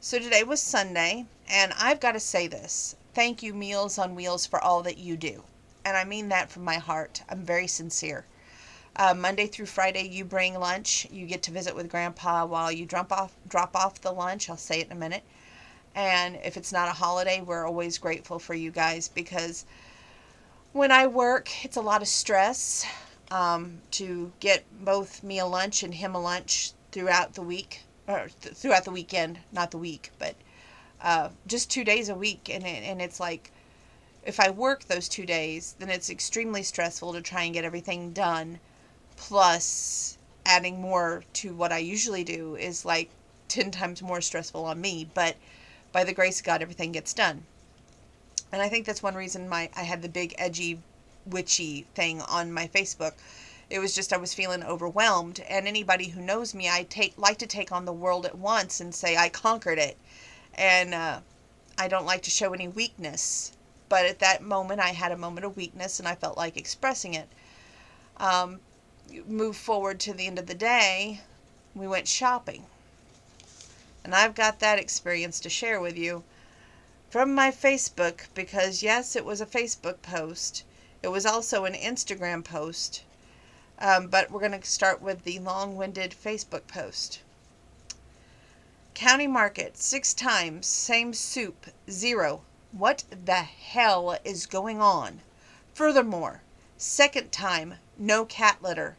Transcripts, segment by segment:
So today was Sunday, and I've got to say this. Thank you, Meals on Wheels, for all that you do. And I mean that from my heart. I'm very sincere. Monday through Friday, you bring lunch. You get to visit with Grandpa while you drop off the lunch. I'll say it in a minute. And if it's not a holiday, we're always grateful for you guys because when I work, it's a lot of stress to get both me a lunch and him a lunch throughout the week, or throughout the weekend, not the week, but just 2 days a week. And it's like, if I work those 2 days, then it's extremely stressful to try and get everything done. Plus, adding more to what I usually do is like 10 times more stressful on me. But by the grace of God, everything gets done. And I think that's one reason I had the big edgy witchy thing on my Facebook. It was just I was feeling overwhelmed, and anybody who knows me, I like to take on the world at once and say I conquered it, and I don't like to show any weakness. But at that moment, I had a moment of weakness, and I felt like expressing it. Move forward to the end of the day, we went shopping, and I've got that experience to share with you from my Facebook, because yes, it was a Facebook post. It was also an Instagram post. But we're going to start with the long-winded Facebook post. County Market, 6 times, same soup, 0. What the hell is going on? Furthermore, second time, no cat litter.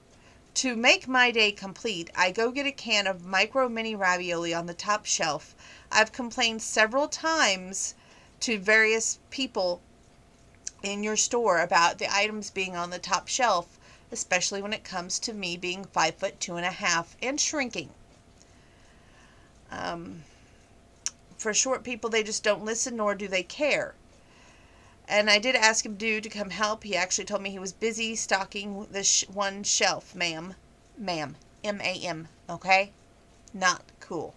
To make my day complete, I go get a can of micro mini ravioli on the top shelf. I've complained several times to various people in your store about the items being on the top shelf, especially when it comes to me being 5'2.5" and shrinking. For short people, they just don't listen, nor do they care. And I did ask him to come help. He actually told me he was busy stocking this one shelf, ma'am. Ma'am. M-A-M. Okay? Not cool.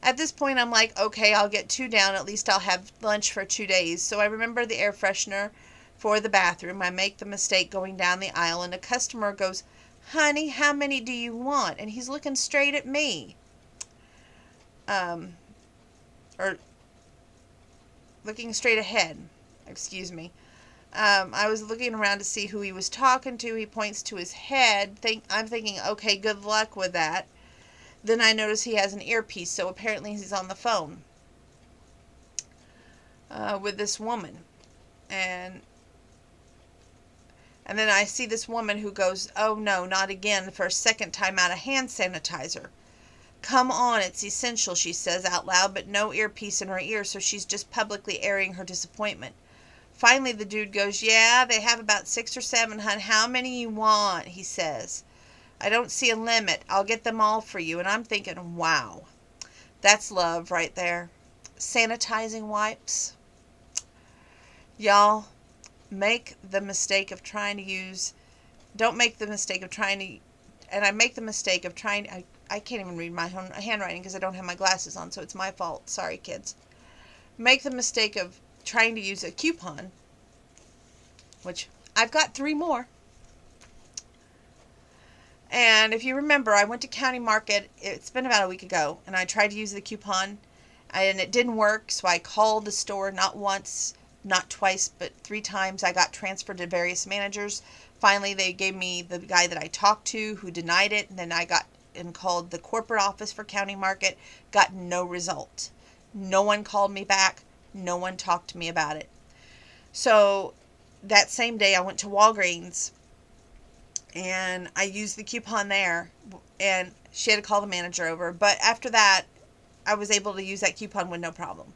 At this point, I'm like, okay, I'll get 2 down. At least I'll have lunch for 2 days. So I remember the air freshener for the bathroom. I make the mistake going down the aisle, and a customer goes, "Honey, how many do you want?" And he's looking straight at me. Or looking straight ahead. Excuse me. I was looking around to see who he was talking to. He points to his head. I'm thinking, okay, good luck with that. Then I notice he has an earpiece, so apparently he's on the phone with this woman. And then I see this woman who goes, "Oh no, not again," for a second time out of hand sanitizer. "Come on, it's essential," she says out loud, but no earpiece in her ear, so she's just publicly airing her disappointment. Finally, the dude goes, "Yeah, they have about 6 or 7, hun. How many you want?" he says. "I don't see a limit. I'll get them all for you." And I'm thinking, wow, that's love right there. Sanitizing wipes. Y'all, don't make the mistake of trying to, and I make the mistake of trying, I can't even read my own handwriting because I don't have my glasses on, so it's my fault. Sorry, kids. Make the mistake of trying to use a coupon, which I've got 3 more. And if you remember, I went to County Market, it's been about a week ago, and I tried to use the coupon, and it didn't work, so I called the store not once, not twice, but 3 times. I got transferred to various managers. Finally, they gave me the guy that I talked to who denied it, and then I got and called the corporate office for County Market, got no result. No one called me back. No one talked to me about it. So that same day, I went to Walgreens, and I used the coupon there, and she had to call the manager over. But after that, I was able to use that coupon with no problem.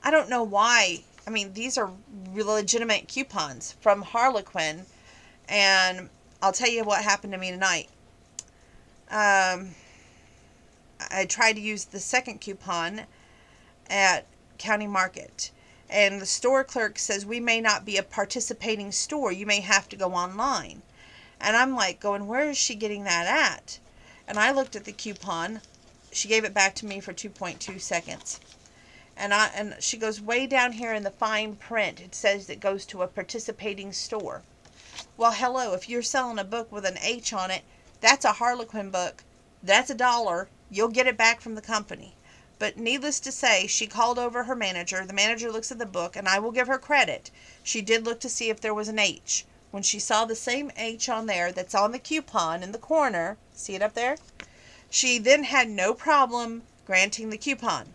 I don't know why. I mean, these are legitimate coupons from Harlequin, and I'll tell you what happened to me tonight. I tried to use the second coupon at County Market, and the store clerk says, "We may not be a participating store. You may have to go online." And I'm like going, where is she getting that at? And I looked at the coupon. She gave it back to me for 2.2 seconds. And she goes, way down here in the fine print, it says it goes to a participating store. Well, hello, if you're selling a book with an H on it, that's a Harlequin book. That's $1. You'll get it back from the company. But needless to say, she called over her manager. The manager looks at the book, and I will give her credit. She did look to see if there was an H. When she saw the same H on there that's on the coupon in the corner, see it up there? She then had no problem granting the coupon.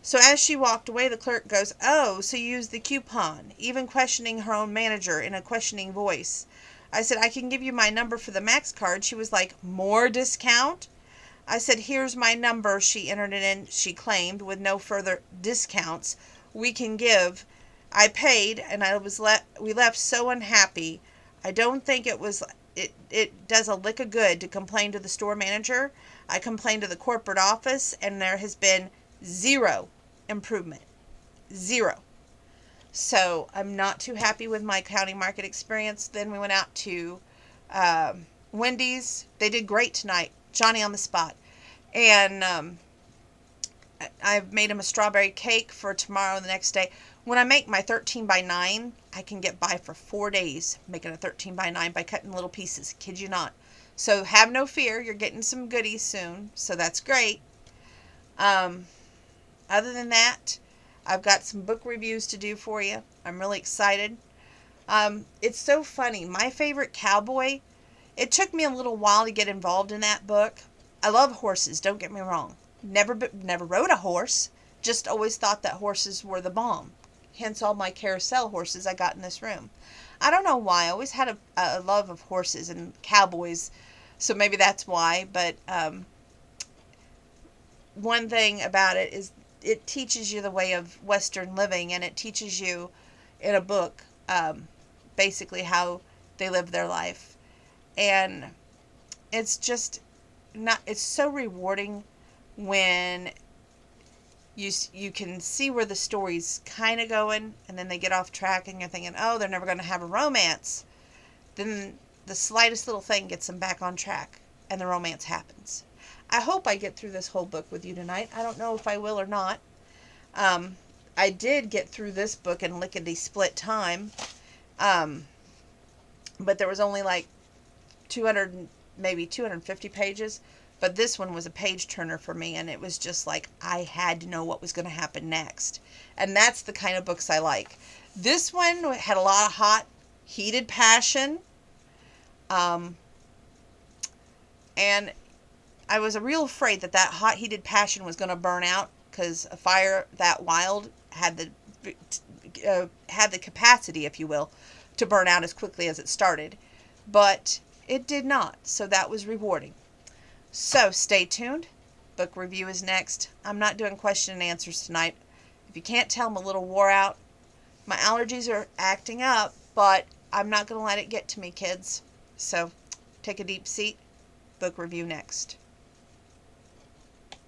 So as she walked away, the clerk goes, "Oh, so you used the coupon," even questioning her own manager in a questioning voice. I said, "I can give you my number for the Max card." She was like, "More discount?" I said, "Here's my number." She entered it in, she claimed, with no further discounts we can give. I paid, and we left so unhappy. I don't think it does a lick of good to complain to the store manager. I complained to the corporate office, and there has been zero improvement. Zero. So I'm not too happy with my county market experience. Then we went out to Wendy's. They did great tonight. Johnny on the spot. And I've made him a strawberry cake for tomorrow and the next day. When I make my 13 by 9, I can get by for 4 days making a 13 by 9 by cutting little pieces. Kid you not. So have no fear. You're getting some goodies soon. So that's great. Other than that, I've got some book reviews to do for you. I'm really excited. It's so funny. My favorite cowboy, it took me a little while to get involved in that book. I love horses, don't get me wrong. Never rode a horse. Just always thought that horses were the bomb. Hence all my carousel horses I got in this room. I don't know why. I always had a love of horses and cowboys. So maybe that's why. But one thing about it is it teaches you the way of Western living. And it teaches you in a book basically how they live their life. And it's just it's so rewarding when you can see where the story's kind of going, and then they get off track and you're thinking, oh, they're never going to have a romance. Then the slightest little thing gets them back on track and the romance happens. I hope I get through this whole book with you tonight. I don't know if I will or not. I did get through this book in lickety split time, but there was only like 200, maybe 250 pages. But this one was a page turner for me, and it was just like I had to know what was going to happen next. And that's the kind of books I like. This one had a lot of hot, heated passion. And I was real afraid that hot, heated passion was going to burn out, because a fire that wild had the capacity, if you will, to burn out as quickly as it started. But it did not, so that was rewarding. So stay tuned. Book review is next. I'm not doing question and answers tonight. If you can't tell, I'm a little wore out. My allergies are acting up, but I'm not going to let it get to me, kids. So take a deep seat. Book review next.